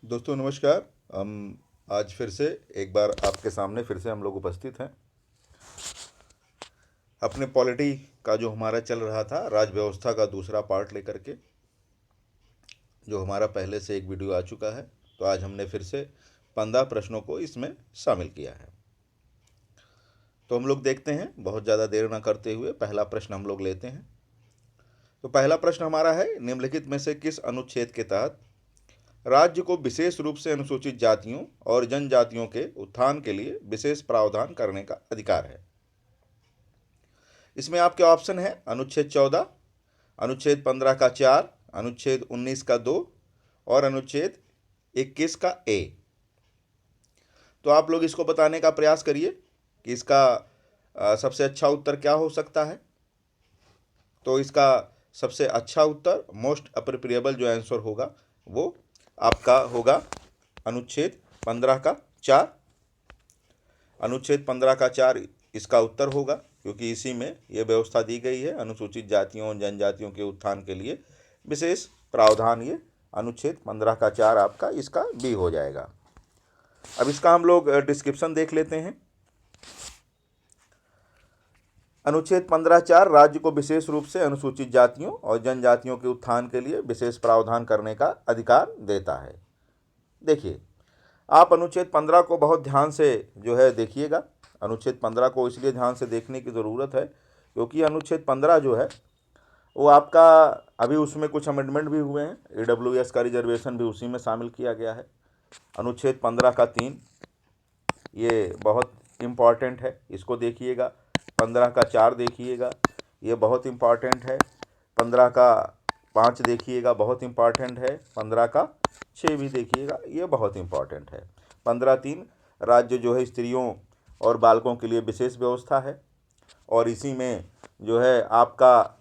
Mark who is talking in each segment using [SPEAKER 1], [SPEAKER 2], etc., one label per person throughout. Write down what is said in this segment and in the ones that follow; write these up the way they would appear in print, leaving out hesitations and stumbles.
[SPEAKER 1] दोस्तों नमस्कार। हम आज फिर से एक बार आपके सामने फिर से हम लोग उपस्थित हैं अपने पॉलिटी का जो हमारा चल रहा था राज व्यवस्था का दूसरा पार्ट लेकर के, जो हमारा पहले से एक वीडियो आ चुका है। तो आज हमने फिर से 15 प्रश्नों को इसमें शामिल किया है। तो हम लोग देखते हैं, बहुत ज़्यादा देर ना करते हुए पहला प्रश्न हम लोग लेते हैं। तो पहला प्रश्न हमारा है, निम्नलिखित में से किस अनुच्छेद के तहत राज्य को विशेष रूप से अनुसूचित जातियों और जनजातियों के उत्थान के लिए विशेष प्रावधान करने का अधिकार है? इसमें आपके ऑप्शन है अनुच्छेद 14, अनुच्छेद 15 का 4, अनुच्छेद 19 का 2 और अनुच्छेद 21 का ए। तो आप लोग इसको बताने का प्रयास करिए कि इसका सबसे अच्छा उत्तर क्या हो सकता है। तो इसका सबसे अच्छा उत्तर, मोस्ट अप्रोप्रिएबल जो आंसर होगा वो आपका होगा अनुच्छेद 15 का 4। अनुच्छेद 15 का 4 इसका उत्तर होगा, क्योंकि इसी में ये व्यवस्था दी गई है अनुसूचित जातियों और जनजातियों के उत्थान के लिए विशेष प्रावधान। ये अनुच्छेद 15 का 4 आपका इसका बी हो जाएगा। अब इसका हम लोग डिस्क्रिप्शन देख लेते हैं। अनुच्छेद 15(4) राज्य को विशेष रूप से अनुसूचित जातियों और जनजातियों के उत्थान के लिए विशेष प्रावधान करने का अधिकार देता है। देखिए, आप अनुच्छेद 15 को बहुत ध्यान से जो है देखिएगा। अनुच्छेद 15 को इसलिए ध्यान से देखने की ज़रूरत है क्योंकि अनुच्छेद 15 जो है वो आपका अभी उसमें कुछ अमेंडमेंट भी हुए हैं। AWS का रिजर्वेशन भी उसी में शामिल किया गया है। अनुच्छेद 15 का 3 ये बहुत इम्पॉर्टेंट है, इसको देखिएगा। 15 का 4 देखिएगा, ये बहुत इम्पॉर्टेंट है। 15 का 5 देखिएगा, बहुत इम्पॉर्टेंट है। 15 का 6 भी देखिएगा, ये बहुत इम्पॉर्टेंट है। 15(3) राज्य जो है स्त्रियों और बालकों के लिए विशेष व्यवस्था है, और इसी में जो है आपका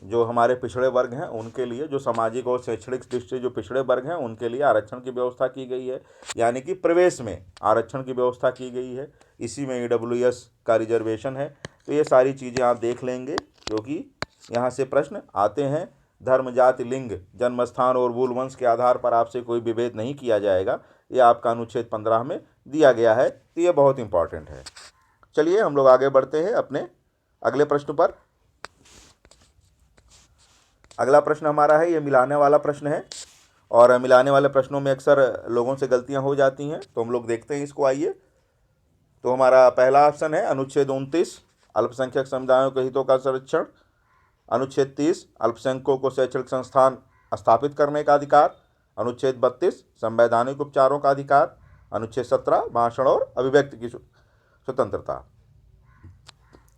[SPEAKER 1] जो हमारे पिछड़े वर्ग हैं उनके लिए, जो सामाजिक और शैक्षणिक दृष्टि से जो पिछड़े वर्ग हैं उनके लिए आरक्षण की व्यवस्था की गई है, यानी कि प्रवेश में आरक्षण की व्यवस्था की गई है। इसी में AWS का रिजर्वेशन है। तो ये सारी चीज़ें आप देख लेंगे, क्योंकि यहाँ से प्रश्न आते हैं। धर्म, जाति, लिंग, जन्मस्थान और मूल वंश के आधार पर आपसे कोई विभेद नहीं किया जाएगा, ये आपका अनुच्छेद 15 में दिया गया है। तो ये बहुत इंपॉर्टेंट है। चलिए हम लोग आगे बढ़ते हैं अपने अगले प्रश्न पर। अगला प्रश्न हमारा है, ये मिलाने वाला प्रश्न है, और मिलाने वाले प्रश्नों में अक्सर लोगों से गलतियां हो जाती हैं। तो हम लोग देखते हैं इसको, आइए। तो हमारा पहला ऑप्शन है अनुच्छेद 29 अल्पसंख्यक समुदायों के हितों का संरक्षण। अनुच्छेद 30 अल्पसंख्यकों को शैक्षणिक संस्थान स्थापित करने का अधिकार। अनुच्छेद 32 संवैधानिक उपचारों का अधिकार। अनुच्छेद 17 भाषण और अभिव्यक्ति की स्वतंत्रता।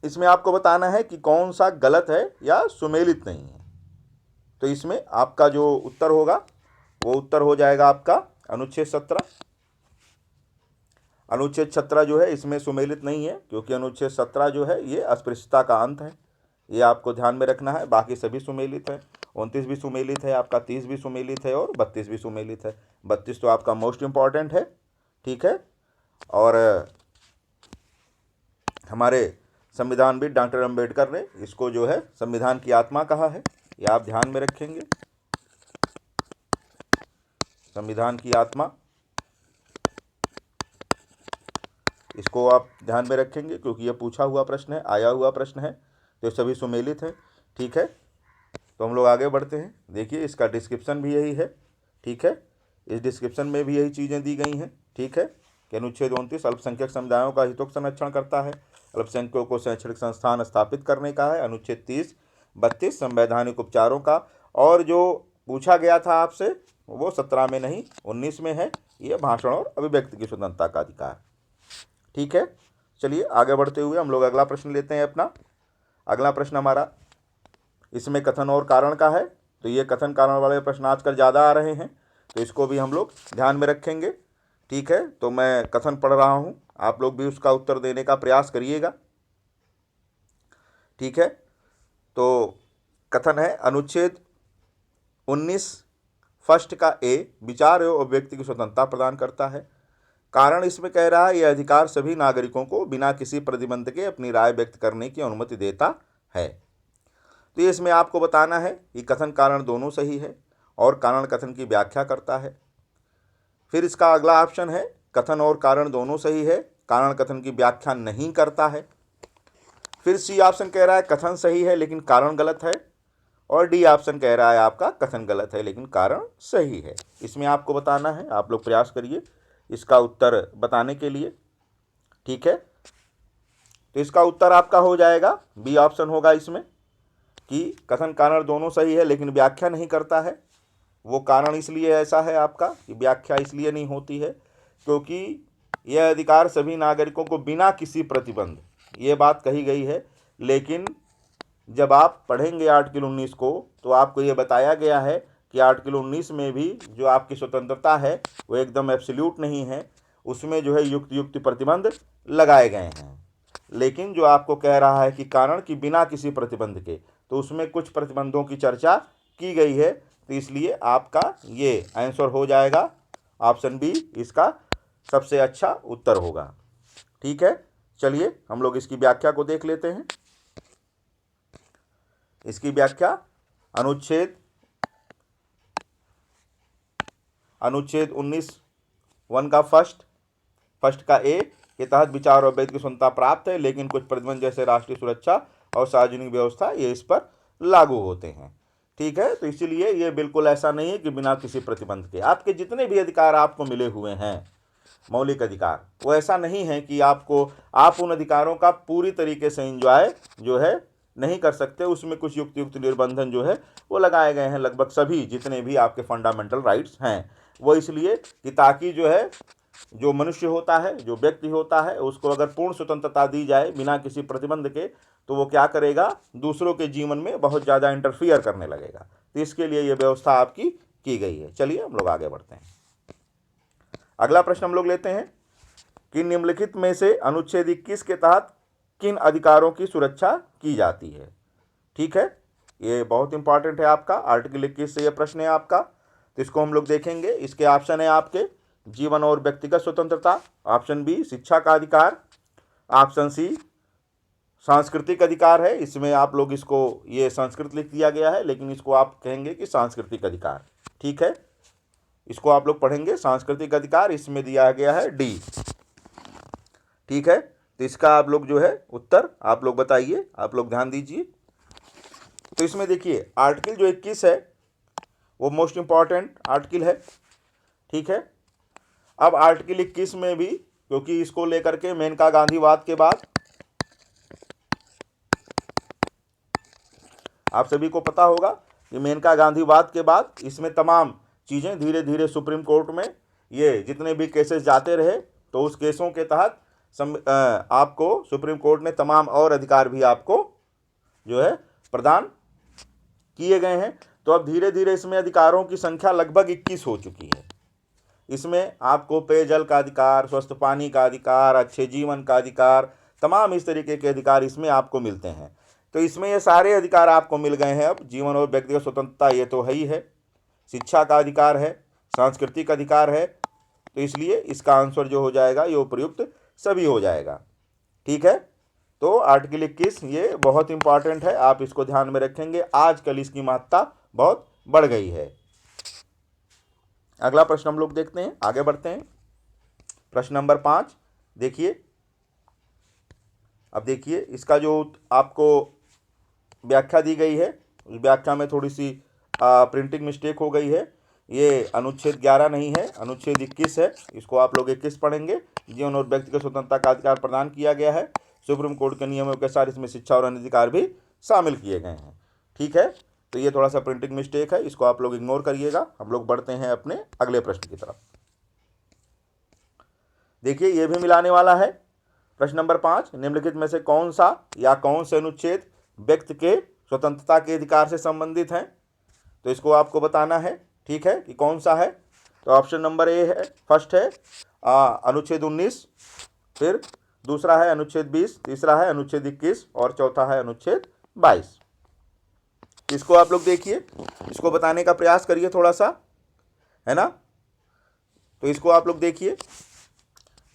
[SPEAKER 1] इसमें आपको बताना है कि कौन सा गलत है या सुमेलित नहीं है। तो इसमें आपका जो उत्तर होगा वो उत्तर हो जाएगा आपका अनुच्छेद 17। अनुच्छेद 17 जो है इसमें सुमेलित नहीं है, क्योंकि अनुच्छेद 17 जो है ये अस्पृश्यता का अंत है, ये आपको ध्यान में रखना है। बाकी सभी सुमेलित है। 29 भी सुमेलित है आपका, 30 भी सुमेलित है और 32 भी सुमेलित है। 32 तो आपका मोस्ट इम्पॉर्टेंट है, ठीक है। और हमारे संविधानविद डॉक्टर अम्बेडकर ने इसको जो है संविधान की आत्मा कहा है, ये आप ध्यान में रखेंगे। संविधान की आत्मा, इसको आप ध्यान में रखेंगे, क्योंकि यह पूछा हुआ प्रश्न है, आया हुआ प्रश्न है। तो सभी सुमेलित हैं, ठीक है। तो हम लोग आगे बढ़ते हैं। देखिए, इसका डिस्क्रिप्शन भी यही है, ठीक है। इस डिस्क्रिप्शन में भी यही चीज़ें दी गई हैं, ठीक है। कि अनुच्छेद 29 अल्पसंख्यक समुदायों का हितों का संरक्षण करता है, अल्पसंख्यकों को शैक्षणिक संस्थान स्थापित करने का है। अनुच्छेद 30, 32 संवैधानिक उपचारों का, और जो पूछा गया था आपसे वो 17 में नहीं 19 में है, ये भाषण और अभिव्यक्ति की स्वतंत्रता का अधिकार, ठीक है। चलिए आगे बढ़ते हुए हम लोग अगला प्रश्न लेते हैं अपना। अगला प्रश्न हमारा इसमें कथन और कारण का है। तो ये कथन कारण वाले प्रश्न आजकल ज़्यादा आ रहे हैं, तो इसको भी हम लोग ध्यान में रखेंगे, ठीक है। तो मैं कथन पढ़ रहा हूँ, आप लोग भी उसका उत्तर देने का प्रयास करिएगा, ठीक है। तो कथन है, अनुच्छेद 19 फर्स्ट का ए विचार एवं अभिव्यक्ति की स्वतंत्रता प्रदान करता है। कारण इसमें कह रहा है, यह अधिकार सभी नागरिकों को बिना किसी प्रतिबंध के अपनी राय व्यक्त करने की अनुमति देता है। तो ये इसमें आपको बताना है कि कथन कारण दोनों सही है, और कारण कथन की व्याख्या करता है। फिर इसका अगला ऑप्शन है कथन और कारण दोनों सही है, कारण कथन की व्याख्या नहीं करता है। फिर सी ऑप्शन कह रहा है कथन सही है लेकिन कारण गलत है, और डी ऑप्शन कह रहा है आपका कथन गलत है लेकिन कारण सही है। इसमें आपको बताना है, आप लोग प्रयास करिए इसका उत्तर बताने के लिए। ठीक है, तो इसका उत्तर आपका हो जाएगा बी ऑप्शन होगा इसमें, कि कथन कारण दोनों सही है लेकिन व्याख्या नहीं करता है। वो कारण इसलिए ऐसा है आपका कि व्याख्या इसलिए नहीं होती है क्योंकि यह अधिकार सभी नागरिकों को बिना किसी प्रतिबंध, ये बात कही गई है। लेकिन जब आप पढ़ेंगे आर्टिकल 19 को तो आपको ये बताया गया है कि आर्टिकल 19 में भी जो आपकी स्वतंत्रता है वो एकदम एब्सोल्यूट नहीं है, उसमें जो है युक्त प्रतिबंध लगाए गए हैं। लेकिन जो आपको कह रहा है कि कारण कि बिना किसी प्रतिबंध के, तो उसमें कुछ प्रतिबंधों की चर्चा की गई है, तो इसलिए आपका ये आंसर हो जाएगा ऑप्शन बी, इसका सबसे अच्छा उत्तर होगा। ठीक है, चलिए हम लोग इसकी व्याख्या को देख लेते हैं। इसकी व्याख्या अनुच्छेद 19(1) का फर्स्ट का ए के तहत विचार और व्यक्ति की स्वतंत्रता प्राप्त है, लेकिन कुछ प्रतिबंध जैसे राष्ट्रीय सुरक्षा और सार्वजनिक व्यवस्था ये इस पर लागू होते हैं। ठीक है, तो इसीलिए ये बिल्कुल ऐसा नहीं है कि बिना किसी प्रतिबंध के आपके जितने भी अधिकार आपको मिले हुए हैं मौलिक अधिकार, वो ऐसा नहीं है कि आप उन अधिकारों का पूरी तरीके से एंजॉय जो है नहीं कर सकते। उसमें कुछ युक्त निर्बंधन जो है वो लगाए गए हैं, लगभग सभी जितने भी आपके फंडामेंटल राइट्स हैं। वो इसलिए कि ताकि जो है जो मनुष्य होता है, जो व्यक्ति होता है, उसको अगर पूर्ण स्वतंत्रता दी जाए बिना किसी प्रतिबंध के, तो वो क्या करेगा, दूसरों के जीवन में बहुत ज़्यादा इंटरफियर करने लगेगा। तो इसके लिए ये व्यवस्था आपकी की गई है। चलिए हम लोग आगे बढ़ते हैं। अगला प्रश्न हम लोग लेते हैं कि निम्नलिखित में से अनुच्छेद 21 के तहत किन अधिकारों की सुरक्षा की जाती है। ठीक है, ये बहुत इंपॉर्टेंट है आपका, आर्टिकल 21 से ये प्रश्न है आपका। तो इसको हम लोग देखेंगे। इसके ऑप्शन है आपके जीवन और व्यक्तिगत स्वतंत्रता, ऑप्शन बी शिक्षा का अधिकार, ऑप्शन सी सांस्कृतिक अधिकार है। इसमें आप लोग इसको ये संस्कृत लिख दिया गया है, लेकिन इसको आप कहेंगे कि सांस्कृतिक अधिकार। ठीक है, इसको आप लोग पढ़ेंगे सांस्कृतिक अधिकार, इसमें दिया गया है डी। ठीक है, तो इसका आप लोग जो है उत्तर आप लोग बताइए, आप लोग ध्यान दीजिए। तो इसमें देखिए आर्टिकल जो 21 है वो मोस्ट इंपॉर्टेंट आर्टिकल है। ठीक है, अब आर्टिकल 21 में भी, क्योंकि इसको लेकर के मेनका गांधीवाद के बाद आप सभी को पता होगा कि मेनका गांधीवाद के बाद इसमें तमाम चीज़ें धीरे धीरे सुप्रीम कोर्ट में ये जितने भी केसेस जाते रहे, तो उस केसों के तहत आपको सुप्रीम कोर्ट ने तमाम और अधिकार भी आपको जो है प्रदान किए गए हैं। तो अब धीरे धीरे इसमें अधिकारों की संख्या लगभग 21 हो चुकी है। इसमें आपको पेयजल का अधिकार, स्वस्थ पानी का अधिकार, अच्छे जीवन का अधिकार, तमाम इस तरीके के अधिकार इसमें आपको मिलते हैं। तो इसमें ये सारे अधिकार आपको मिल गए हैं। अब जीवन और व्यक्तिगत स्वतंत्रता ये तो है ही है, शिक्षा का अधिकार है, सांस्कृतिक अधिकार है, तो इसलिए इसका आंसर जो हो जाएगा ये उपयुक्त सभी हो जाएगा। ठीक है, तो आर्टिकल 21 ये बहुत इंपॉर्टेंट है, आप इसको ध्यान में रखेंगे। आजकल इसकी महत्ता बहुत बढ़ गई है। अगला प्रश्न हम लोग देखते हैं, आगे बढ़ते हैं। प्रश्न नंबर 5 देखिए। अब देखिए इसका जो आपको व्याख्या दी गई है, उस व्याख्या में थोड़ी सी प्रिंटिंग मिस्टेक हो गई है। ये अनुच्छेद 11 नहीं है, अनुच्छेद 21 है। इसको आप लोग 21 पढ़ेंगे। जीवन और व्यक्तिगत स्वतंत्रता का अधिकार प्रदान किया गया है। सुप्रीम कोर्ट के नियमों के साथ इसमें शिक्षा और अन्य अधिकार भी शामिल किए गए हैं। ठीक है, तो ये थोड़ा सा प्रिंटिंग मिस्टेक है, इसको आप लोग इग्नोर करिएगा। हम लोग बढ़ते हैं अपने अगले प्रश्न की तरफ। देखिए ये भी मिलाने वाला है। प्रश्न नंबर 5, निम्नलिखित में से कौन सा या कौन से अनुच्छेद व्यक्ति के स्वतंत्रता के अधिकार से संबंधित हैं, तो इसको आपको बताना है। ठीक है, कि कौन सा है। तो ऑप्शन नंबर ए है, फर्स्ट है अनुच्छेद 19, फिर दूसरा है अनुच्छेद 20, तीसरा है अनुच्छेद 21 और चौथा है अनुच्छेद 22। इसको आप लोग देखिए, इसको बताने का प्रयास करिए थोड़ा सा, है ना। तो इसको आप लोग देखिए,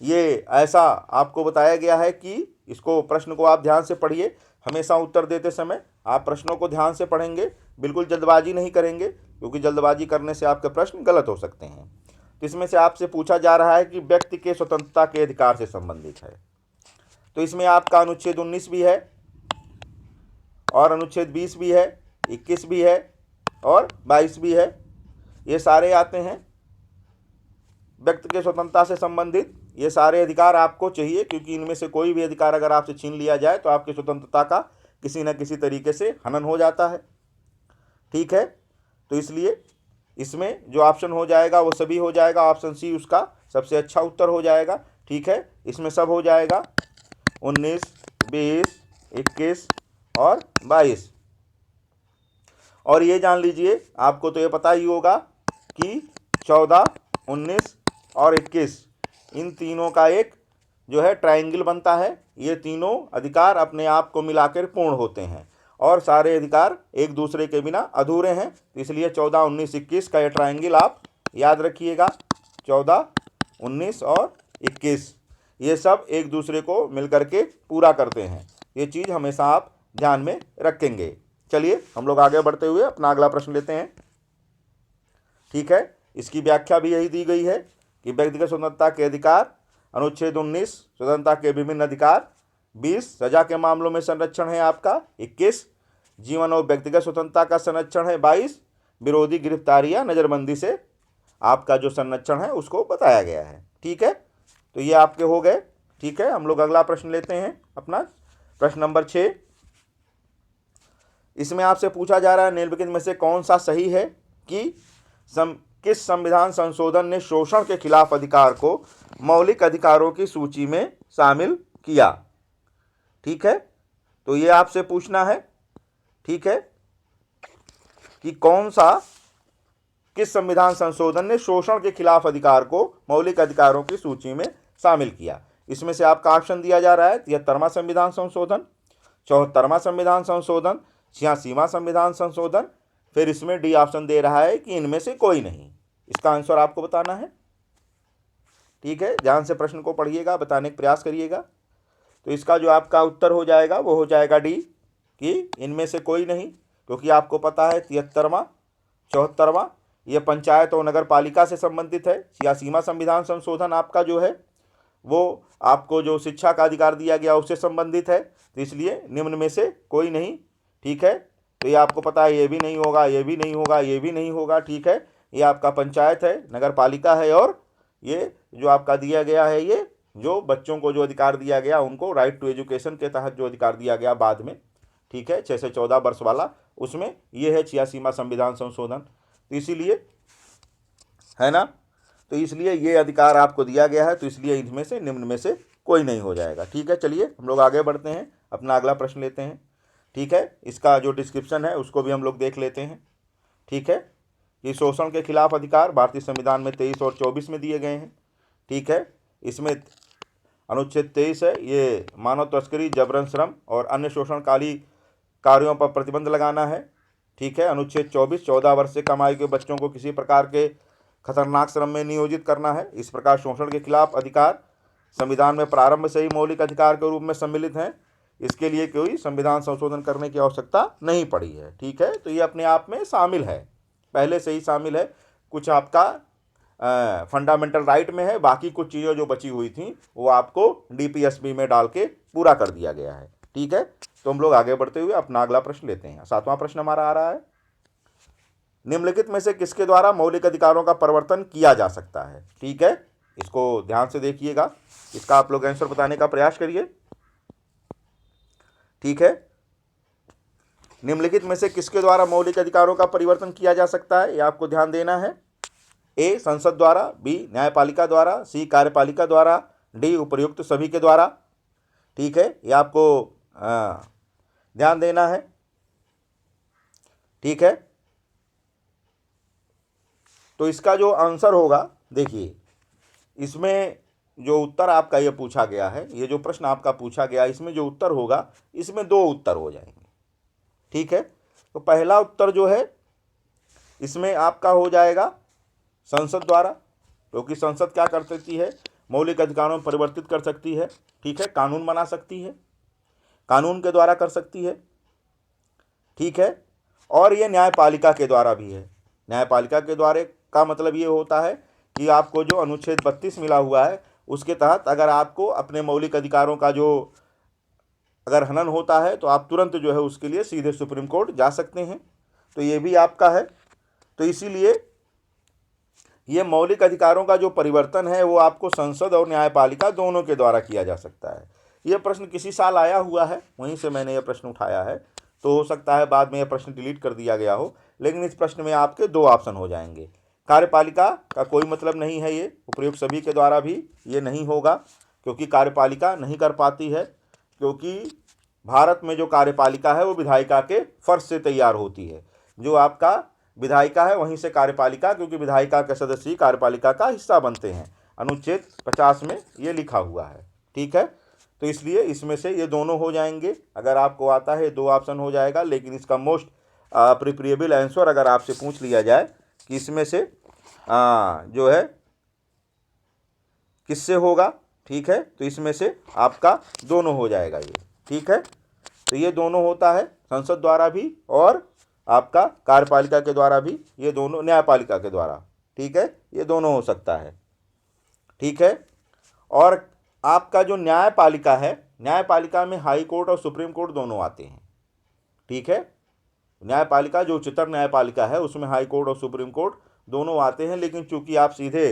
[SPEAKER 1] ये ऐसा आपको बताया गया है कि इसको प्रश्न को आप ध्यान से पढ़िए। हमेशा उत्तर देते समय आप प्रश्नों को ध्यान से पढ़ेंगे, बिल्कुल जल्दबाजी नहीं करेंगे, क्योंकि जल्दबाजी करने से आपके प्रश्न गलत हो सकते हैं। तो इसमें से आपसे पूछा जा रहा है कि व्यक्ति के स्वतंत्रता के अधिकार से संबंधित है। तो इसमें आपका अनुच्छेद 19 भी है और अनुच्छेद 20 भी है, 21 भी है और 22 भी है। ये सारे आते हैं व्यक्ति के स्वतंत्रता से संबंधित। ये सारे अधिकार आपको चाहिए, क्योंकि इनमें से कोई भी अधिकार अगर आपसे छीन लिया जाए तो आपकी स्वतंत्रता का किसी न किसी तरीके से हनन हो जाता है। ठीक है, तो इसलिए इसमें जो ऑप्शन हो जाएगा वो सभी हो जाएगा। ऑप्शन सी उसका सबसे अच्छा उत्तर हो जाएगा। ठीक है, इसमें सब हो जाएगा 19, 20, 21 और 22। और ये जान लीजिए, आपको तो ये पता ही होगा कि 14, 19 और 21 इन तीनों का एक जो है ट्रायंगल बनता है। ये तीनों अधिकार अपने आप को मिलाकर पूर्ण होते हैं और सारे अधिकार एक दूसरे के बिना अधूरे हैं। तो इसलिए 14, 19, 21 का ये ट्रायंगल आप याद रखिएगा। 14, 19 और 21 ये सब एक दूसरे को मिलकर के पूरा करते हैं। ये चीज़ हमेशा आप ध्यान में रखेंगे। चलिए हम लोग आगे बढ़ते हुए अपना अगला प्रश्न लेते हैं। ठीक है, इसकी व्याख्या भी यही दी गई है कि व्यक्तिगत स्वतंत्रता के अधिकार, अनुच्छेद 19 स्वतंत्रता के विभिन्न अधिकार, 20 सजा के मामलों में संरक्षण है आपका, 21 जीवन और व्यक्तिगत स्वतंत्रता का संरक्षण है, 22 विरोधी गिरफ्तारी या नज़रबंदी से आपका जो संरक्षण है उसको बताया गया है। ठीक है, तो ये आपके हो गए। ठीक है, हम लोग अगला प्रश्न लेते हैं अपना प्रश्न नंबर 6। इसमें आपसे पूछा जा रहा है निम्नलिखित में से कौन सा सही है कि किस संविधान संशोधन ने शोषण के खिलाफ अधिकार को मौलिक अधिकारों की सूची में शामिल किया। ठीक है, तो ये आपसे पूछना है। ठीक है, कि किस संविधान संशोधन ने शोषण के खिलाफ अधिकार को मौलिक अधिकारों की सूची में शामिल किया। इसमें से आपका ऑप्शन दिया जा रहा है 73वां संविधान संशोधन, 74वां संविधान संशोधन, 86वां संविधान संशोधन, फिर इसमें डी ऑप्शन दे रहा है कि इनमें से कोई नहीं। इसका आंसर आपको बताना है। ठीक है, ध्यान से प्रश्न को पढ़िएगा, बताने का प्रयास करिएगा। तो इसका जो आपका उत्तर हो जाएगा वो हो जाएगा डी, कि इनमें से कोई नहीं, क्योंकि आपको पता है 73वां, 74वां ये पंचायत और नगर पालिका से संबंधित है। 86वां संविधान संशोधन आपका जो है वो आपको जो शिक्षा का अधिकार दिया गया उससे संबंधित है। तो इसलिए निम्न में से कोई नहीं। ठीक है, तो ये आपको पता है, ये भी नहीं होगा, ये भी नहीं होगा, ये भी नहीं होगा। ठीक है, ये आपका पंचायत है, नगर पालिका है, और ये जो आपका दिया गया है, ये जो बच्चों को जो अधिकार दिया गया उनको राइट टू एजुकेशन के तहत जो अधिकार दिया गया बाद में, ठीक है, 6 से 14 वर्ष वाला, उसमें ये है 86वां संविधान संशोधन। तो इसीलिए है ना, तो इसलिए ये अधिकार आपको दिया गया है, तो इसलिए इनमें से निम्न में से कोई नहीं हो जाएगा। ठीक है, चलिए हम लोग आगे बढ़ते हैं, अपना अगला प्रश्न लेते हैं। ठीक है, इसका जो डिस्क्रिप्शन है उसको भी हम लोग देख लेते हैं। ठीक है, ये शोषण के खिलाफ अधिकार भारतीय संविधान में 23 और 24 में दिए गए हैं। ठीक है, इसमें अनुच्छेद 23 है, ये मानव तस्करी, जबरन श्रम और अन्य शोषणकारी कार्यों पर प्रतिबंध लगाना है। ठीक है, अनुच्छेद 24 14 वर्ष से कम आयु के बच्चों को किसी प्रकार के खतरनाक श्रम में नियोजित करना है। इस प्रकार शोषण के खिलाफ अधिकार संविधान में प्रारंभ से ही मौलिक अधिकार के रूप में सम्मिलित हैं। इसके लिए कोई संविधान संशोधन करने की आवश्यकता नहीं पड़ी है। ठीक है, तो ये अपने आप में शामिल है, पहले से ही शामिल है। कुछ आपका फंडामेंटल राइट में है, बाकी कुछ चीज़ें जो बची हुई थी वो आपको डीपीएसबी में डाल के पूरा कर दिया गया है। ठीक है, तो हम लोग आगे बढ़ते हुए अपना अगला प्रश्न लेते हैं। 7वां प्रश्न हमारा आ रहा है, निम्नलिखित में से किसके द्वारा मौलिक अधिकारों का परिवर्तन किया जा सकता है। ठीक है, इसको ध्यान से देखिएगा, इसका आप लोग आंसर बताने का प्रयास करिए। ठीक है, निम्नलिखित में से किसके द्वारा मौलिक अधिकारों का परिवर्तन किया जा सकता है, ये आपको ध्यान देना है। ए संसद द्वारा, बी न्यायपालिका द्वारा, सी कार्यपालिका द्वारा, डी उपर्युक्त सभी के द्वारा। ठीक है, ये आपको ध्यान देना है। ठीक है, तो इसका जो आंसर होगा, देखिए इसमें जो उत्तर आपका ये पूछा गया है, ये जो प्रश्न आपका पूछा गया, इसमें जो उत्तर होगा, इसमें 2 उत्तर हो जाएंगे। ठीक है, तो पहला उत्तर जो है इसमें आपका हो जाएगा संसद द्वारा, क्योंकि संसद क्या कर सकती है, मौलिक अधिकारों में परिवर्तित कर सकती है। ठीक है, कानून बना सकती है, कानून के द्वारा कर सकती है। ठीक है, और ये न्यायपालिका के द्वारा भी है। न्यायपालिका के द्वारा का मतलब ये होता है कि आपको जो अनुच्छेद 32 मिला हुआ है उसके तहत अगर आपको अपने मौलिक अधिकारों का जो अगर हनन होता है तो आप तुरंत जो है उसके लिए सीधे सुप्रीम कोर्ट जा सकते हैं। तो ये भी आपका है। तो इसीलिए ये मौलिक अधिकारों का जो परिवर्तन है वो आपको संसद और न्यायपालिका दोनों के द्वारा किया जा सकता है। ये प्रश्न किसी साल आया हुआ है, वहीं से मैंने ये प्रश्न उठाया है, तो हो सकता है बाद में यह प्रश्न डिलीट कर दिया गया हो, लेकिन इस प्रश्न में आपके दो ऑप्शन हो जाएंगे। कार्यपालिका का कोई मतलब नहीं है, ये उपयुक्त सभी के द्वारा भी ये नहीं होगा, क्योंकि कार्यपालिका नहीं कर पाती है, क्योंकि भारत में जो कार्यपालिका है वो विधायिका के फर्ज से तैयार होती है। जो आपका विधायिका है वहीं से कार्यपालिका, क्योंकि विधायिका के सदस्य ही कार्यपालिका का हिस्सा बनते हैं। अनुच्छेद 50 में ये लिखा हुआ है। ठीक है, तो इसलिए इसमें से ये दोनों हो जाएंगे। अगर आपको आता है दो ऑप्शन हो जाएगा, लेकिन इसका मोस्ट प्रिफरेबल आंसर अगर आपसे पूछ लिया जाए कि इसमें से जो है किससे होगा, ठीक है, तो इसमें से आपका दोनों हो जाएगा ये। ठीक है, तो ये दोनों होता है संसद द्वारा भी और आपका कार्यपालिका के द्वारा भी, ये दोनों न्यायपालिका के द्वारा। ठीक है, ये दोनों हो सकता है। ठीक है, और आपका जो न्यायपालिका है, न्यायपालिका में हाई कोर्ट और सुप्रीम कोर्ट दोनों आते हैं। ठीक है, न्यायपालिका जो उच्चतम न्यायपालिका है उसमें हाई कोर्ट और सुप्रीम कोर्ट दोनों आते हैं, लेकिन चूंकि आप सीधे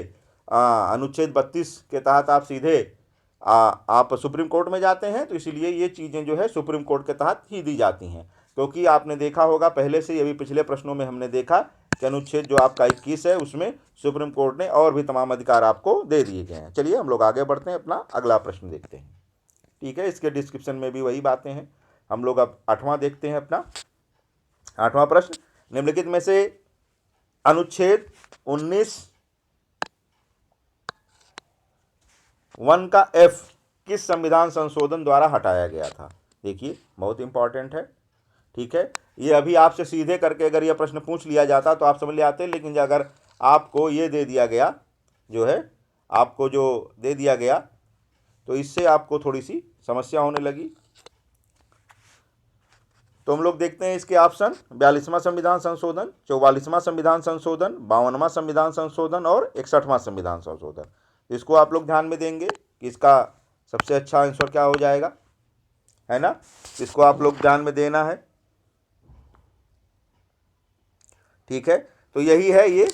[SPEAKER 1] अनुच्छेद 32 के तहत आप सीधे आप सुप्रीम कोर्ट में जाते हैं, तो इसीलिए ये चीज़ें जो है सुप्रीम कोर्ट के तहत ही दी जाती हैं। क्योंकि आपने देखा होगा पहले से, ये भी पिछले प्रश्नों में हमने देखा कि अनुच्छेद जो आपका 21 है उसमें सुप्रीम कोर्ट ने और भी तमाम अधिकार आपको दे दिए गए हैं। चलिए हम लोग आगे बढ़ते हैं, अपना अगला प्रश्न देखते हैं। ठीक है, इसके डिस्क्रिप्शन में भी वही बातें हैं। हम लोग अब 8वां देखते हैं। अपना 8वां प्रश्न, निम्नलिखित में से अनुच्छेद 19(1) का F किस संविधान संशोधन द्वारा हटाया गया था? देखिए बहुत इंपॉर्टेंट है। ठीक है, ये अभी आपसे सीधे करके अगर ये प्रश्न पूछ लिया जाता तो आप समझ ले आते, लेकिन अगर आपको ये दे दिया गया, जो है आपको जो दे दिया गया, तो इससे आपको थोड़ी सी समस्या होने लगी। तो हम लोग देखते हैं इसके ऑप्शन: 42वां संविधान संशोधन, 44वां संविधान संशोधन, 52वां संविधान संशोधन और 61वां संविधान संशोधन। इसको आप लोग ध्यान में देंगे कि इसका सबसे अच्छा आंसर क्या हो जाएगा, है ना? इसको आप लोग ध्यान में देना है। ठीक है, तो यही है, ये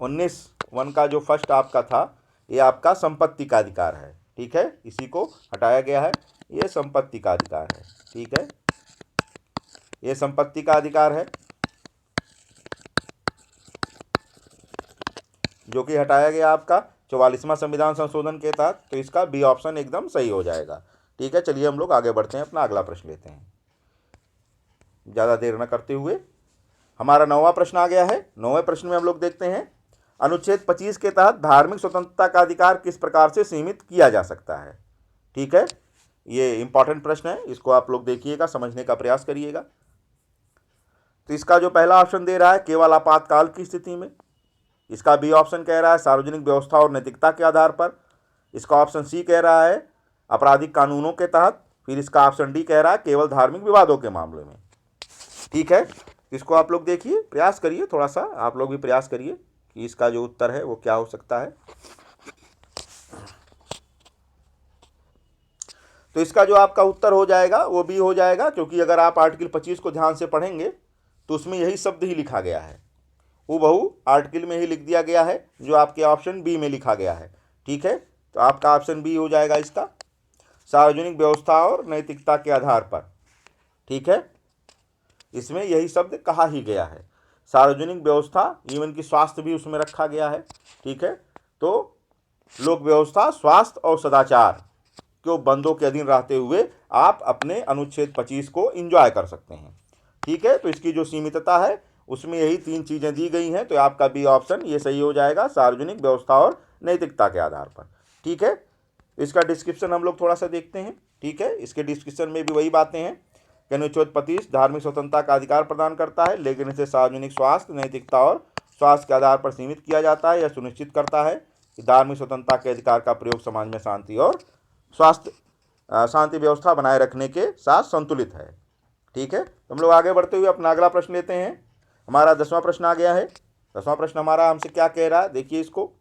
[SPEAKER 1] 19(1) का जो फर्स्ट आपका था, ये आपका संपत्ति का अधिकार है। ठीक है, इसी को हटाया गया है, ये संपत्ति का अधिकार है। ठीक है, ये संपत्ति का अधिकार है जो कि हटाया गया आपका 44वां संविधान संशोधन के तहत। तो इसका बी ऑप्शन एकदम सही हो जाएगा। ठीक है, चलिए हम लोग आगे बढ़ते हैं, अपना अगला प्रश्न लेते हैं, ज़्यादा देर न करते हुए। हमारा 9वां प्रश्न आ गया है। 9वें प्रश्न में हम लोग देखते हैं, अनुच्छेद 25 के तहत धार्मिक स्वतंत्रता का अधिकार किस प्रकार से सीमित किया जा सकता है? ठीक है, ये इंपॉर्टेंट प्रश्न है, इसको आप लोग देखिएगा, समझने का प्रयास करिएगा। तो इसका जो पहला ऑप्शन दे रहा है केवल आपातकाल की स्थिति में, इसका बी ऑप्शन कह रहा है सार्वजनिक व्यवस्था और नैतिकता के आधार पर, इसका ऑप्शन सी कह रहा है आपराधिक कानूनों के तहत, फिर इसका ऑप्शन डी कह रहा है केवल धार्मिक विवादों के मामले में। ठीक है, इसको आप लोग देखिए, प्रयास करिए, थोड़ा सा आप लोग भी प्रयास करिए कि इसका जो उत्तर है वो क्या हो सकता है। तो इसका जो आपका उत्तर हो जाएगा वो भी हो जाएगा, क्योंकि अगर आप आर्टिकल 25 को ध्यान से पढ़ेंगे तो उसमें यही शब्द ही लिखा गया है, हूबहू आर्टिकल में ही लिख दिया गया है जो आपके ऑप्शन बी में लिखा गया है। ठीक है, तो आपका ऑप्शन बी हो जाएगा इसका, सार्वजनिक व्यवस्था और नैतिकता के आधार पर। ठीक है, इसमें यही शब्द कहा ही गया है, सार्वजनिक व्यवस्था, इवन की स्वास्थ्य भी उसमें रखा गया है। ठीक है, तो लोक व्यवस्था, स्वास्थ्य और सदाचार के बंदों के अधीन रहते हुए आप अपने अनुच्छेद 25 को एंजॉय कर सकते हैं। ठीक है, तो इसकी जो सीमितता है उसमें यही 3 चीज़ें दी गई हैं, तो आपका बी ऑप्शन ये सही हो जाएगा, सार्वजनिक व्यवस्था और नैतिकता के आधार पर। ठीक है, इसका डिस्क्रिप्शन हम लोग थोड़ा सा देखते हैं। ठीक है, इसके डिस्क्रिप्शन में भी वही बातें हैं कि अनुच्छेद 25 धार्मिक स्वतंत्रता का अधिकार प्रदान करता है, लेकिन इसे सार्वजनिक स्वास्थ्य, नैतिकता और स्वास्थ्य के आधार पर सीमित किया जाता है। यह सुनिश्चित करता है कि धार्मिक स्वतंत्रता के अधिकार का प्रयोग समाज में शांति और शांति व्यवस्था बनाए रखने के साथ संतुलित है। ठीक है, तो हम लोग आगे बढ़ते हुए अपना अगला प्रश्न लेते हैं। हमारा 10वां प्रश्न आ गया है। 10वां प्रश्न हमारा हमसे क्या कह रहा है, देखिए इसको,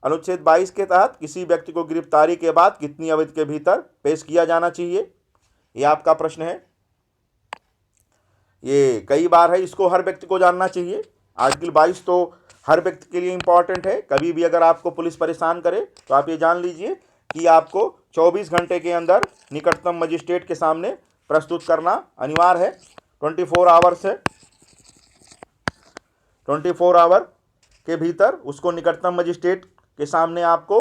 [SPEAKER 1] अनुच्छेद 22 के तहत किसी व्यक्ति को गिरफ्तारी के बाद कितनी अवधि के भीतर पेश किया जाना चाहिए, ये आपका प्रश्न है। ये कई बार है, इसको हर व्यक्ति को जानना चाहिए। आर्टिकल 22 तो हर व्यक्ति के लिए इंपॉर्टेंट है। कभी भी अगर आपको पुलिस परेशान करे तो आप ये जान लीजिए कि आपको 24 घंटे के अंदर निकटतम मजिस्ट्रेट के सामने प्रस्तुत करना अनिवार्य है। 24 आवर्स है, 24 आवर के भीतर उसको निकटतम मजिस्ट्रेट के सामने आपको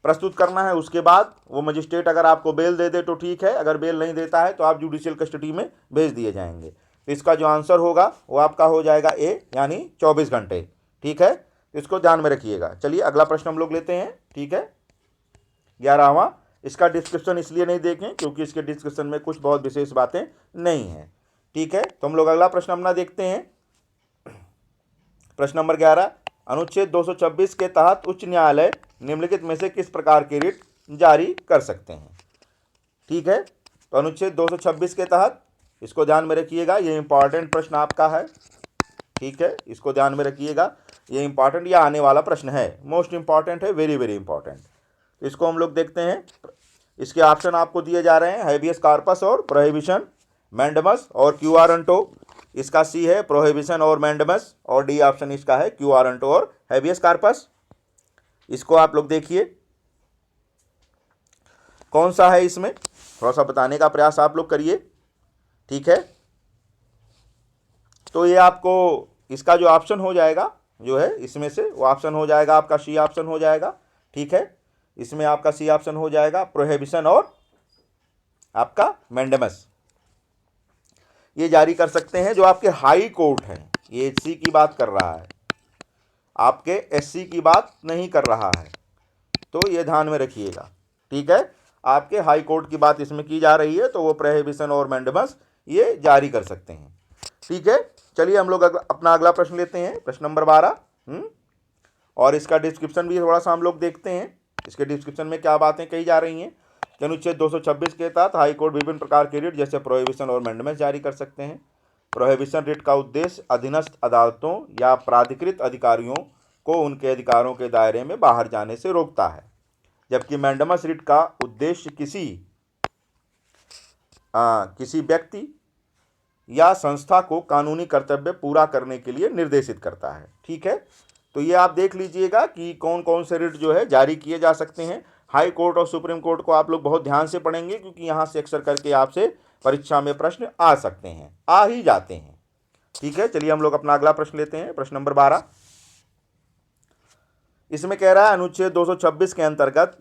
[SPEAKER 1] प्रस्तुत करना है। उसके बाद वो मजिस्ट्रेट अगर आपको बेल दे दे तो ठीक है, अगर बेल नहीं देता है तो आप जुडिशियल कस्टडी में भेज दिए जाएंगे। तो इसका जो आंसर होगा वो आपका हो जाएगा ए, यानी 24 घंटे। ठीक है, तो इसको ध्यान में रखिएगा। चलिए अगला प्रश्न हम लोग लेते हैं। ठीक है, 11वां। इसका डिस्क्रिप्शन इसलिए नहीं देखें क्योंकि इसके डिस्क्रिप्शन में कुछ बहुत विशेष बातें नहीं हैं। ठीक है, तो हम लोग अगला प्रश्न अपना देखते हैं। प्रश्न नंबर 11, अनुच्छेद 226 के तहत उच्च न्यायालय निम्नलिखित में से किस प्रकार की रिट जारी कर सकते हैं। ठीक है, तो अनुच्छेद 226 के तहत, इसको ध्यान में रखिएगा, ये इंपॉर्टेंट प्रश्न आपका है। ठीक है, इसको ध्यान में रखिएगा, ये इंपॉर्टेंट या आने वाला प्रश्न है, मोस्ट इंपॉर्टेंट है, वेरी वेरी इंपॉर्टेंट। तो इसको हम लोग देखते हैं। इसके ऑप्शन आपको दिए जा रहे हैं, हैबियस कॉर्पस और प्रोहिबिशन, मैंडेमस और क्यू वारंटो। इसका सी है प्रोहिबिशन और मैंडेमस, और डी ऑप्शन इसका है क्यू वारंटो और हैबियस कॉर्पस। इसको आप लोग देखिए कौन सा है, इसमें थोड़ा सा बताने का प्रयास आप लोग करिए। ठीक है, तो ये आपको इसका जो ऑप्शन हो जाएगा जो है इसमें से, वो ऑप्शन हो जाएगा आपका सी ऑप्शन हो जाएगा। ठीक है, इसमें आपका सी ऑप्शन हो जाएगा प्रोहिबिशन और आपका मैंडेमस। ये जारी कर सकते हैं जो आपके हाई कोर्ट हैं। ये एचसी की बात कर रहा है, आपके एससी की बात नहीं कर रहा है, तो ये ध्यान में रखिएगा। ठीक है, आपके हाई कोर्ट की बात इसमें की जा रही है, तो वो प्रोहिबिशन और मैंडेमस ये जारी कर सकते हैं। ठीक है, चलिए हम लोग अपना अगला प्रश्न लेते हैं, प्रश्न नंबर 12। और इसका डिस्क्रिप्शन भी थोड़ा सा हम लोग देखते हैं, इसके डिस्क्रिप्शन में क्या बातें कही जा रही हैं। कि अनुच्छेद 226 के तहत हाई कोर्ट विभिन्न प्रकार के रिट जैसे प्रोहिबिशन और मैंडेमस जारी कर सकते हैं। प्रोहिबिशन रिट का उद्देश्य अधीनस्थ अदालतों या प्राधिकृत अधिकारियों को उनके अधिकारों के दायरे में बाहर जाने से रोकता है, जबकि मैंडेमस रिट का उद्देश्य किसी व्यक्ति या संस्था को कानूनी कर्तव्य पूरा करने के लिए निर्देशित करता है। ठीक है, तो ये आप देख लीजिएगा कि कौन कौन से रिट जो है जारी किए जा सकते हैं। हाई कोर्ट और सुप्रीम कोर्ट को आप लोग बहुत ध्यान से पढ़ेंगे क्योंकि यहाँ से अक्सर करके आपसे परीक्षा में प्रश्न आ सकते हैं, आ ही जाते हैं। ठीक है, चलिए हम लोग अपना अगला प्रश्न लेते हैं, प्रश्न नंबर 12। इसमें कह रहा है अनुच्छेद 226 के अंतर्गत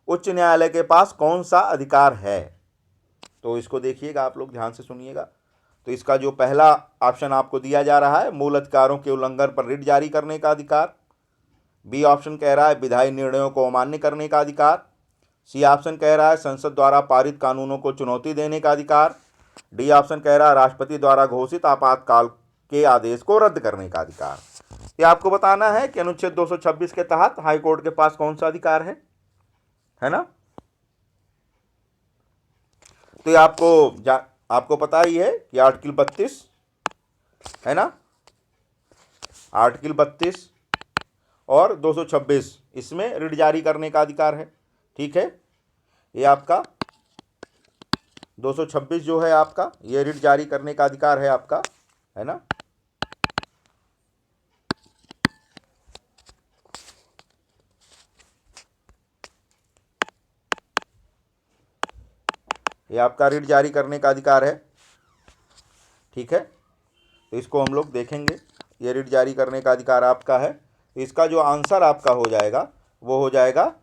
[SPEAKER 1] उच्च न्यायालय के पास कौन सा अधिकार है। तो इसको देखिएगा, आप लोग ध्यान से सुनिएगा। तो इसका जो पहला ऑप्शन आपको दिया जा रहा है, मूल अधिकारों के उल्लंघन पर रिट जारी करने का अधिकार। बी ऑप्शन कह रहा है विधायी निर्णयों को अमान्य करने का अधिकार। सी ऑप्शन कह रहा है संसद द्वारा पारित कानूनों को चुनौती देने का अधिकार। डी ऑप्शन कह रहा है राष्ट्रपति द्वारा घोषित आपातकाल के आदेश को रद्द करने का अधिकार। ये आपको बताना है कि अनुच्छेद 226 के तहत हाई कोर्ट के पास कौन सा अधिकार है ना। तो ये आपको पता ही है कि आर्टिकल 32 है ना, आर्टिकल 32 और 226 इसमें रिट जारी करने का अधिकार है। ठीक है, ये आपका 226 जो है आपका, ये रिट जारी करने का अधिकार है आपका, है ना। ये आपका रिट जारी करने का अधिकार है। ठीक है, तो इसको हम लोग देखेंगे, ये रिट जारी करने का अधिकार आपका है। तो इसका जो आंसर आपका हो जाएगा वो हो जाएगा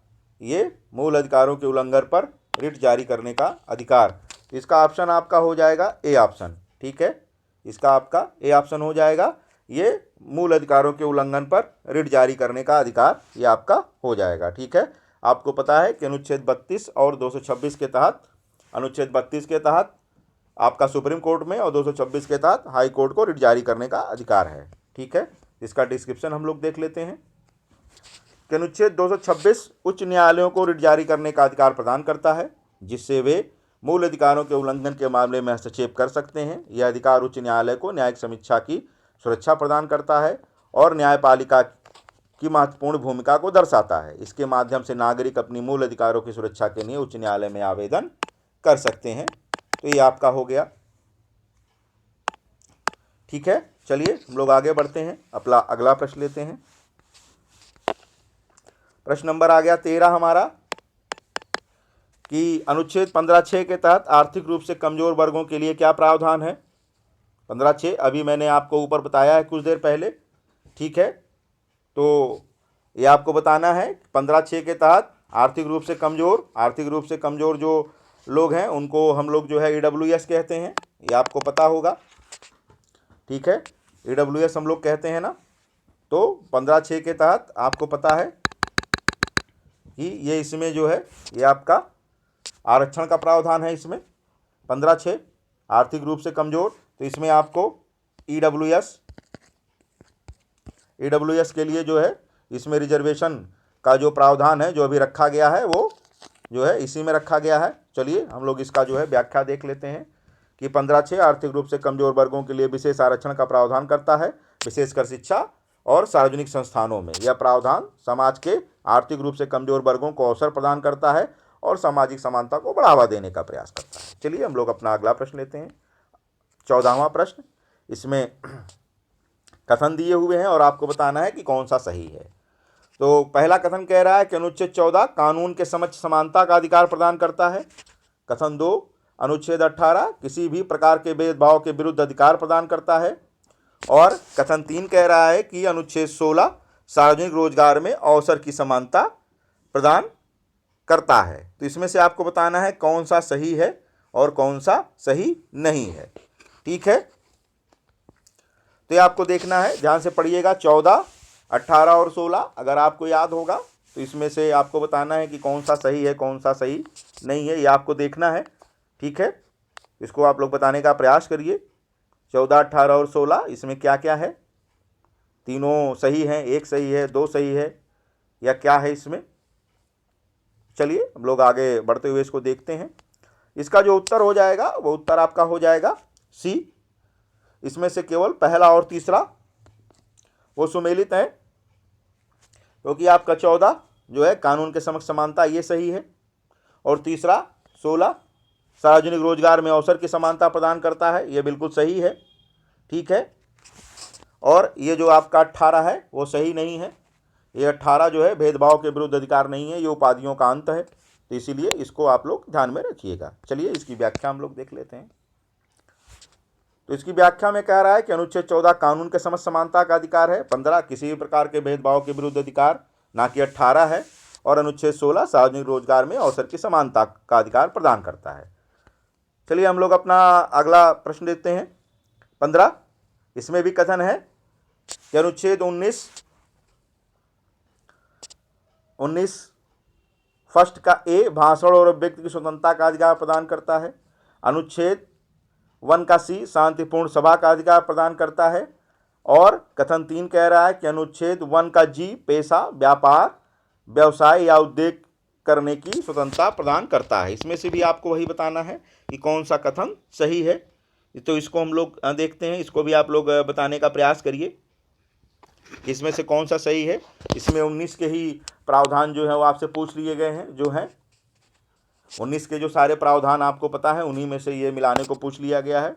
[SPEAKER 1] ये मूल अधिकारों के उल्लंघन पर रिट जारी करने का अधिकार। इसका ऑप्शन आपका हो जाएगा ए ऑप्शन। ठीक है, इसका आपका ए ऑप्शन हो जाएगा, ये मूल अधिकारों के उल्लंघन पर रिट जारी करने का अधिकार ये आपका हो जाएगा। ठीक है, आपको पता है कि अनुच्छेद 32 और 226 के तहत, अनुच्छेद 32 के तहत आपका सुप्रीम कोर्ट में और 226 के तहत हाई कोर्ट को रिट जारी करने का अधिकार है। ठीक है, इसका डिस्क्रिप्शन हम लोग देख लेते हैं कि अनुच्छेद 226 उच्च न्यायालयों को रिट जारी करने का अधिकार प्रदान करता है, जिससे वे मूल अधिकारों के उल्लंघन के मामले में हस्तक्षेप कर सकते हैं। यह अधिकार उच्च न्यायालय को न्यायिक समीक्षा की सुरक्षा प्रदान करता है और न्यायपालिका की महत्वपूर्ण भूमिका को दर्शाता है। इसके माध्यम से नागरिक अपनी मूल अधिकारों की सुरक्षा के लिए उच्च न्यायालय में आवेदन कर सकते हैं। तो ये आपका हो गया। ठीक है, चलिए हम लोग आगे बढ़ते हैं, अपना अगला प्रश्न लेते हैं। प्रश्न नंबर आ गया 13 हमारा कि अनुच्छेद 15(6) के तहत आर्थिक रूप से कमजोर वर्गों के लिए क्या प्रावधान है। 15(6) अभी मैंने आपको ऊपर बताया है कुछ देर पहले। ठीक है, तो ये आपको बताना है 15(6) के तहत आर्थिक रूप से कमजोर जो लोग हैं उनको हम लोग जो है EWS कहते हैं, ये आपको पता होगा। ठीक है, EWS हम लोग कहते हैं ना। तो 15(6) के तहत आपको पता है कि ये इसमें जो है ये आपका आरक्षण का प्रावधान है। इसमें 15(6) आर्थिक रूप से कमजोर, तो इसमें आपको EWS के लिए जो है इसमें रिजर्वेशन का जो प्रावधान है जो अभी रखा गया है वो जो है इसी में रखा गया है। चलिए हम लोग इसका जो है व्याख्या देख लेते हैं कि 15(6) आर्थिक रूप से कमजोर वर्गों के लिए विशेष आरक्षण का प्रावधान करता है, विशेषकर शिक्षा और सार्वजनिक संस्थानों में। यह प्रावधान समाज के आर्थिक रूप से कमजोर वर्गों को अवसर प्रदान करता है और सामाजिक समानता को बढ़ावा देने का प्रयास करता है। चलिए हम लोग अपना अगला प्रश्न लेते हैं, 14वां प्रश्न। इसमें कथन दिए हुए हैं और आपको बताना है कि कौन सा सही है। तो पहला कथन कह रहा है कि अनुच्छेद 14 कानून के समक्ष समानता का अधिकार प्रदान करता है। कथन 2, अनुच्छेद 18 किसी भी प्रकार के भेदभाव के विरुद्ध अधिकार प्रदान करता है। और कथन 3 कह रहा है कि अनुच्छेद 16 सार्वजनिक रोजगार में अवसर की समानता प्रदान करता है। तो इसमें से आपको बताना है कौन सा सही है और कौन सा सही नहीं है। ठीक है, तो ये आपको देखना है, ध्यान से पढ़िएगा। 14, 18 और 16 अगर आपको याद होगा तो इसमें से आपको बताना है कि कौन सा सही है कौन सा सही नहीं है, ये आपको देखना है। ठीक है, इसको आप लोग बताने का प्रयास करिए। 14, 18 और 16 इसमें क्या क्या है, तीनों सही हैं, एक सही है, दो सही है, या क्या है इसमें। चलिए हम लोग आगे बढ़ते हुए इसको देखते हैं। इसका जो उत्तर हो जाएगा वो उत्तर आपका हो जाएगा सी। इसमें से केवल पहला और तीसरा वो सुमेलित है, क्योंकि आपका 14 जो है कानून के समक्ष समानता ये सही है, और तीसरा 16 सार्वजनिक रोजगार में अवसर की समानता प्रदान करता है, ये बिल्कुल सही है। ठीक है, और ये जो आपका 18 है वो सही नहीं है। ये 18 जो है भेदभाव के विरुद्ध अधिकार नहीं है, ये उपाधियों का अंत है, तो इसीलिए इसको आप लोग ध्यान में रखिएगा। चलिए इसकी व्याख्या हम लोग देख लेते हैं। तो इसकी व्याख्या में कह रहा है कि अनुच्छेद 14 कानून के समक्ष समानता का अधिकार है, 15 किसी भी प्रकार के भेदभाव के विरुद्ध अधिकार ना कि 18 है, और अनुच्छेद 16 सार्वजनिक रोजगार में अवसर की समानता का अधिकार प्रदान करता है। चलिए हम लोग अपना अगला प्रश्न देखते हैं। 15 इसमें भी कथन है कि अनुच्छेद 19 फर्स्ट का ए भाषण और अभिव्यक्ति की स्वतंत्रता का अधिकार प्रदान करता है। अनुच्छेद 1 का सी शांतिपूर्ण सभा का अधिकार प्रदान करता है। और कथन 3 कह रहा है कि अनुच्छेद 1 का जी पेशा, व्यापार, व्यवसाय या उद्योग करने की स्वतंत्रता प्रदान करता है। इसमें से भी आपको वही बताना है कि कौन सा कथन सही है। तो इसको हम लोग देखते हैं, इसको भी आप लोग बताने का प्रयास करिए इसमें से कौन सा सही है। इसमें 19 के ही प्रावधान जो है वो आपसे पूछ लिए गए हैं, जो हैं 19 के जो सारे प्रावधान आपको पता है उन्हीं में से ये मिलाने को पूछ लिया गया है।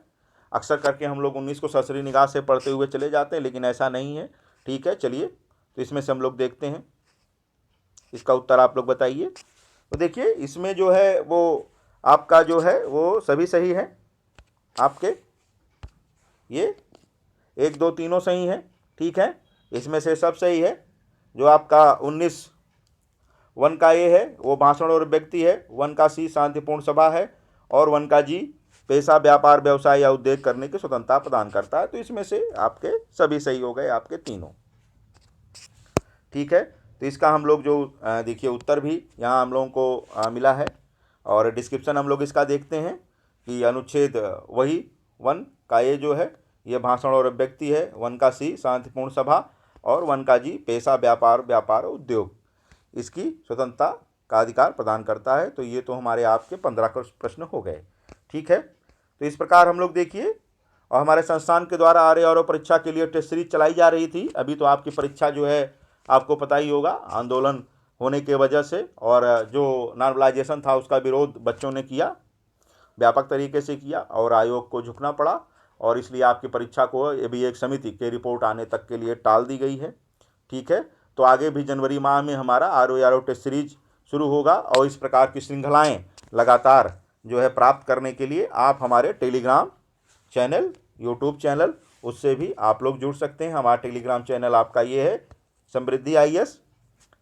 [SPEAKER 1] अक्सर करके हम लोग 19 को सरसरी निगाह से पढ़ते हुए चले जाते हैं, लेकिन ऐसा नहीं है। ठीक है, चलिए तो इसमें से हम लोग देखते हैं, इसका उत्तर आप लोग बताइए। तो देखिए इसमें जो है वो आपका जो है वो सभी सही है, आपके ये 1, 2, तीनों सही हैं। ठीक है, इसमें से सब सही है। जो आपका 19 1 का ए है वो भाषण और व्यक्ति है, 1 का सी शांतिपूर्ण सभा है, और 1 का जी पेशा, व्यापार, व्यवसाय या उद्योग करने की स्वतंत्रता प्रदान करता है। तो इसमें से आपके सभी सही हो गए, आपके तीनों। ठीक है, तो इसका हम लोग जो देखिए उत्तर भी यहाँ हम लोगों को मिला है, और डिस्क्रिप्शन हम लोग इसका देखते हैं कि अनुच्छेद वही 1 का ए जो है ये भाषण और अभिव्यक्ति है, 1 का सी शांतिपूर्ण सभा, और 1 का जी पेशा, व्यापार उद्योग इसकी स्वतंत्रता का अधिकार प्रदान करता है। तो ये तो हमारे आपके 15 प्रश्न हो गए। ठीक है, तो इस प्रकार हम लोग देखिए, और हमारे संस्थान के द्वारा आर्य और परीक्षा के लिए टेस्ट सीरीज चलाई जा रही थी। अभी तो आपकी परीक्षा जो है आपको पता ही होगा, आंदोलन होने के वजह से, और जो नॉर्मलाइजेशन था उसका विरोध बच्चों ने किया, व्यापक तरीके से किया, और आयोग को झुकना पड़ा, और इसलिए आपकी परीक्षा को ये भी एक समिति के रिपोर्ट आने तक के लिए टाल दी गई है। ठीक है, तो आगे भी जनवरी माह में हमारा आर टेस्ट सीरीज शुरू होगा, और इस प्रकार की श्रृंखलाएं लगातार जो है प्राप्त करने के लिए आप हमारे टेलीग्राम चैनल, यूट्यूब चैनल, उससे भी आप लोग जुड़ सकते हैं। हमारा टेलीग्राम चैनल आपका ये है, समृद्धि IAS।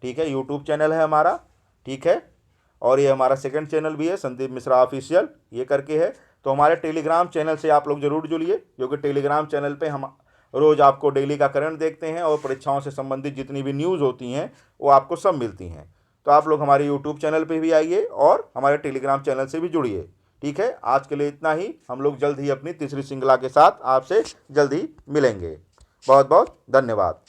[SPEAKER 1] ठीक है, यूट्यूब चैनल है हमारा। ठीक है, और ये हमारा सेकंड चैनल भी है, संदीप मिश्रा ऑफिशियल, ये करके है। तो हमारे टेलीग्राम चैनल से आप लोग जरूर जुड़िए, क्योंकि टेलीग्राम चैनल पे हम रोज़ आपको डेली का करंट देखते हैं, और परीक्षाओं से संबंधित जितनी भी न्यूज़ होती हैं वो आपको सब मिलती हैं। तो आप लोग हमारे यूट्यूब चैनल पे भी आइए और हमारे टेलीग्राम चैनल से भी जुड़िए। ठीक है, आज के लिए इतना ही। हम लोग जल्द ही अपनी तीसरी श्रृंखला के साथ आपसे जल्द ही मिलेंगे। बहुत बहुत धन्यवाद।